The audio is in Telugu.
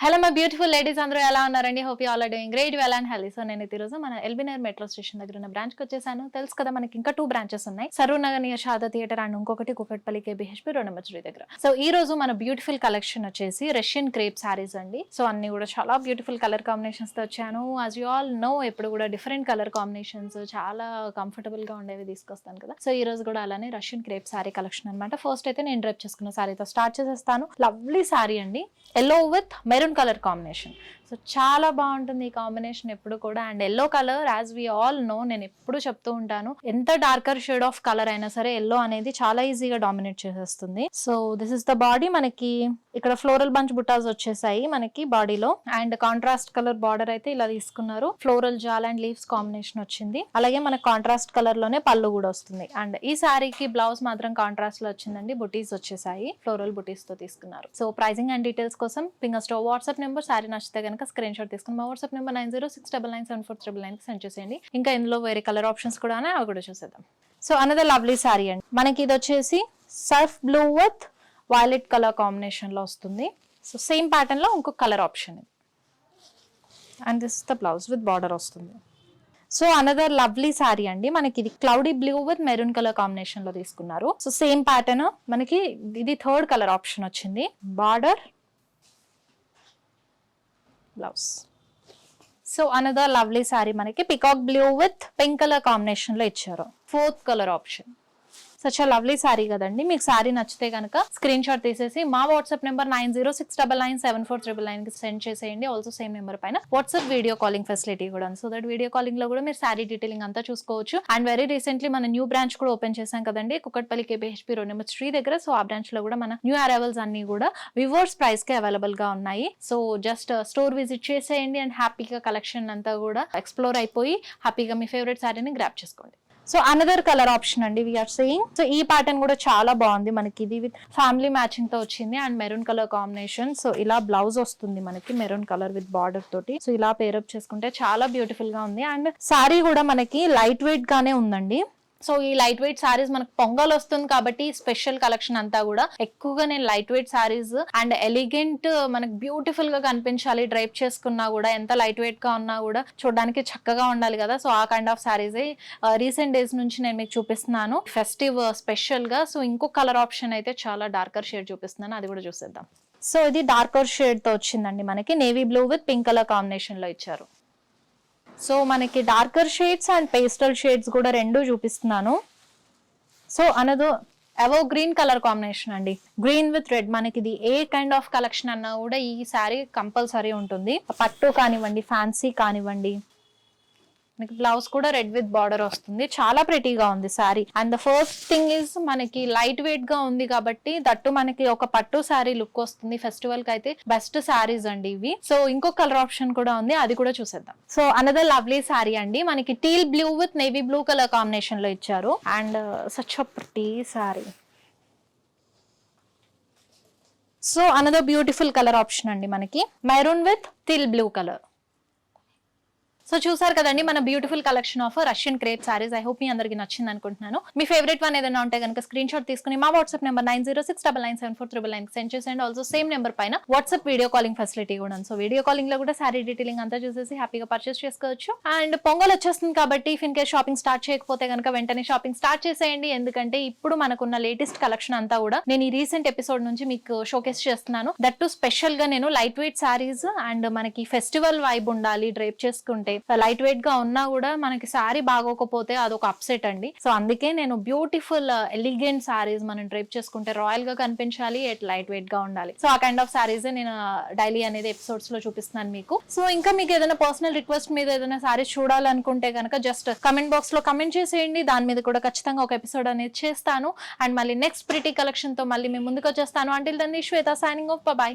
హలో మై బ్యూటిఫుల్ లేడీస్, అందరూ ఎలా ఉన్నారండి? Hope you all are doing great, well and healthy. So నేను ఈరోజు మన ఎల్బీ నగర్ మెట్రో స్టేషన్ దగ్గర ఉన్న బ్రాంచ్ కి వచ్చేసాను. తెలుసు కదా, మనకి ఇంకా 2 బ్రాంచెస్ ఉన్నాయి. Saroor Nagar near Shada theatre and ఇంకొకటి కుకట్పల్లి కేబీహెచ్పీ 2 నెంబర్ 3 దగ్గర. సో ఈ రోజు మన బ్యూటిఫుల్ కలెక్షన్ వచ్చేసి రష్యన్ క్రేప్ సారీస్ అండి. సో అన్ని కూడా చాలా బ్యూటిఫుల్ కలర్ కాంబినేషన్స్ తో వచ్చాను. యాజ్ యూ ఆల్ నో, ఎప్పుడు కూడా డిఫరెంట్ కలర్ కాంబినేషన్స్ చాలా కంఫర్టబుల్ గా ఉండేవి తీసుకొస్తాను కదా. సో ఈ రోజు కూడా అలానే రష్యన్ క్రేప్ సారీ కలెక్షన్ అనమాట. ఫస్ట్ అయితే నేను డ్రైప్ చేసుకున్న సారీతో స్టార్ట్ చేసేస్తాను. లవ్లీ సారీ అండి, yellow with maroon colour combination. So చాలా బాగుంటుంది ఈ కాంబినేషన్ ఎప్పుడు కూడా. And yellow colour, as we all know, నేను ఎప్పుడు చెప్తూ ఉంటాను, ఎంత డార్కర్ షేడ్ ఆఫ్ కలర్ అయినా సరే ఎల్లో అనేది చాలా ఈజీగా డామినేట్ చేసేస్తుంది. So this is the body. మనకి ఇక్కడ ఫ్లోరల్ బంచ్ బుటాస్ వచ్చేసాయి మనకి బాడీలో. అండ్ కాంట్రాస్ట్ కలర్ బార్డర్ అయితే ఇలా తీసుకున్నారు. ఫ్లోరల్ జాల్ అండ్ లీవ్స్ కాంబినేషన్ వచ్చింది. అలాగే మనకి కాంట్రాస్ట్ కలర్ లోనే పళ్ళు కూడా వస్తుంది. అండ్ ఈ సారీకి బ్లౌజ్ మాత్రం కాంట్రాస్ట్ లో వచ్చిందండి. బుటీస్ వచ్చేసాయి, ఫ్లోరల్ బుటీస్ తో తీసుకున్నారు. సో ప్రైసింగ్ అండ్ డీటెయిల్స్ కోసం పింగర్ స్టోర్ వాట్సాప్ నెంబర్, సారీ నచ్చితే కనుక స్క్రీన్ షాట్ తీసుకుని మా వాట్సాప్ నెంబర్ 9069974399 కి సెండ్ చేసేయండి. ఇంకా ఇందులో వేరే కలర్ ఆప్షన్స్ కూడా ఉన్నాయి, అవి కూడా చూసేద్దాం. సో అనదర్ లవ్లీ సారీ అండి. మనకి ఇది వచ్చేసి surf blue with violet colour combination లో వస్తుంది. సో సేమ్ ప్యాటర్న్ లో ఇంకొక కలర్ ఆప్షన్ ఇది. And this the blouse with border వస్తుంది. సో అనదర్ లవ్లీ సారీ అండి. మనకి ఇది cloudy blue with maroon colour combination లో తీసుకున్నారు. సో సేమ్ ప్యాటర్న్ మనకి ఇది థర్డ్ కలర్ ఆప్షన్ వచ్చింది. Border, blouse. So another lovely sari మనకి peacock blue with pink colour combination లో ఇచ్చారు. Fourth colour option. Such a lovely sorry కదండి. మీకు సారీ నచ్చితే కనుక స్క్రీన్ షాట్ తీసేసి మా వాట్సాప్ నెంబర్ 9069974399 కి సెండ్ చేసేయండి. ఆల్సో సేమ్ నెంబర్ పైన వాట్సాప్ వీడియో కాలింగ్ ఫెసిలిటీ కూడా. సో దట్ వీడియో కాలింగ్ లో కూడా మీరు సారీ డీటెయిలింగ్ అంతా చూసుకోవచ్చు. అండ్ వెరీ రీసెంట్లీ మన న్యూ బ్రాంచ్ కూడా ఓపెన్ చేశాం కదండి, కుకట్పల్లి కేబీహెచ్పీ 2 నెంబర్ 3 దగ్గర. సో ఆ బ్రాంచ్ లో కూడా మన న్యూ అరైవల్స్ అన్ని కూడా వివర్స్ ప్రైస్ కి అవైలబుల్ గా ఉన్నాయి. సో జస్ట్ స్టోర్ విజిట్ చేసేయండి అండ్ హ్యాపీగా కలెక్షన్ అంతా కూడా ఎక్స్ప్లోర్ అయిపోయి హ్యాపీగా మీ ఫేవరెట్ సారీని గ్రాప్ చేసుకోండి. సో అనదర్ కలర్ ఆప్షన్ అండి వీఆర్ సేయింగ్. సో ఈ ప్యాటర్న్ కూడా చాలా బాగుంది. మనకి ఇది విత్ ఫ్యామిలీ మ్యాచింగ్ తో వచ్చింది and maroon colour combination. So ఇలా బ్లౌజ్ వస్తుంది మనకి మెరూన్ కలర్ విత్ బార్డర్ తోటి. సో ఇలా పేరప్ చేసుకుంటే చాలా బ్యూటిఫుల్ గా ఉంది. అండ్ సారీ కూడా మనకి లైట్ వెయిట్ గానే ఉందండి. సో ఈ లైట్ వెయిట్ సారీస్ మనకు పొంగల్ వస్తుంది కాబట్టి స్పెషల్ కలెక్షన్ అంతా కూడా ఎక్కువగా నేను light weight saris and elegant, మనకు బ్యూటిఫుల్ గా కనిపించాలి, డ్రైప్ చేసుకున్నా కూడా ఎంత లైట్ వెయిట్ గా ఉన్నా కూడా చూడడానికి చక్కగా ఉండాలి కదా. సో ఆ kind of saris recent days నుంచి నేను మీకు చూపిస్తున్నాను ఫెస్టివ్ స్పెషల్ గా. సో ఇంకో కలర్ ఆప్షన్ అయితే చాలా డార్కర్ షేడ్ చూపిస్తున్నాను, అది కూడా చూసేద్దాం. సో ఇది డార్కర్ షేడ్ తో వచ్చిందండి. మనకి navy blue with pink colour combination లో ఇచ్చారు. సో మనకి darker shades and pastel shades కూడా రెండు చూపిస్తున్నాను. So another ever green colour combination అండి, గ్రీన్ విత్ రెడ్. మనకి ఇది ఏ కైండ్ ఆఫ్ కలెక్షన్ అన్నా కూడా ఈ సారీ కంపల్సరీ ఉంటుంది. పట్టు కానివ్వండి, ఫ్యాన్సీ కానివ్వండి. మనకి బ్లౌజ్ కూడా రెడ్ విత్ బార్డర్ వస్తుంది. చాలా ప్రెటీగా ఉంది sorry. And the first thing is మనకి లైట్ వెయిట్ గా ఉంది కాబట్టి దట్టు మనకి ఒక పట్టు సారీ లుక్ వస్తుంది. ఫెస్టివల్ కి అయితే బెస్ట్ సారీస్ అండి ఇవి. సో ఇంకో కలర్ ఆప్షన్ కూడా ఉంది, అది కూడా చూసేద్దాం. సో అనదర్ లవ్లీ సారీ అండి. మనకి teal blue with navy blue colour combination లో ఇచ్చారు. And such a pretty sari. So another beautiful colour option అండి, మనకి maroon with teal blue colour. So చూసారు కదండి మన beautiful collection of Russian crepe saris. I hope మీ అందరికి నచ్చింది అనుకుంటున్నాను. మీ ఫేవరెట్ వన్ ఏదైనా ఉంటే కనుక స్క్రీన్ షాట్ తీసుకుని మా వాట్సాప్ నెంబర్ 9069974399 సెండ్ చేసేయండి. ఆల్సో సేమ్ నెంబర్ పైన వాట్సాప్ వీడియో కాలింగ్ ఫెసిలిటీ కూడా ఉంది. సో వీడియో కాలింగ్ లో కూడా సారీ డీటెయిలింగ్ అంతా చూసేసి హ్యాపీగా పర్చేస్ చేసుకోవచ్చు. అండ్ పొంగల్ వచ్చేస్తుంది కాబట్టి if in case shopping start చేయకపోతే కనుక వెంటనే షాపింగ్ స్టార్ట్ చేసేయండి. ఎందుకంటే ఇప్పుడు మనకున్న లేటెస్ట్ కలెక్షన్ అంతా కూడా నేను ఈ రీసెంట్ ఎపిసోడ్ నుంచి మీకు షోకేస్ చేస్తున్నాను. దట్ టు స్పెషల్ గా నేను లైట్ వెయిట్ సారీస్ అండ్ మనకి ఫెస్టివల్ వైబ్ ఉండాలి, డ్రైప్ చేసుకుంటే లైట్ వెయిట్ గా ఉన్నా కూడా మనకి సారీ బాగోకపోతే అదొక అప్సెట్ అండి. సో అందుకే నేను బ్యూటిఫుల్ ఎలిగెంట్ సారీస్ మనం డ్రైప్ చేసుకుంటే రాయల్ గా కనిపించాలి, లైట్ వెయిట్ గా ఉండాలి. సో ఆ కైండ్ ఆఫ్ సారీస్ నేను డైలీ అనేది ఎపిసోడ్స్ లో చూపిస్తున్నాను మీకు. సో ఇంకా మీకు ఏదైనా పర్సనల్ రిక్వెస్ట్ మీద ఏదైనా సారీస్ చూడాలనుకుంటే కనుక జస్ట్ కమెంట్ బాక్స్ లో కమెంట్ చేసేయండి. దాని మీద కూడా ఖచ్చితంగా ఒక ఎపిసోడ్ అనేది చేస్తాను. అండ్ మళ్ళీ నెక్స్ట్ ప్రిటీ కలెక్షన్ తో మళ్ళీ మేము ముందుకు వచ్చేస్తాను. Until then Shweta signing off, by.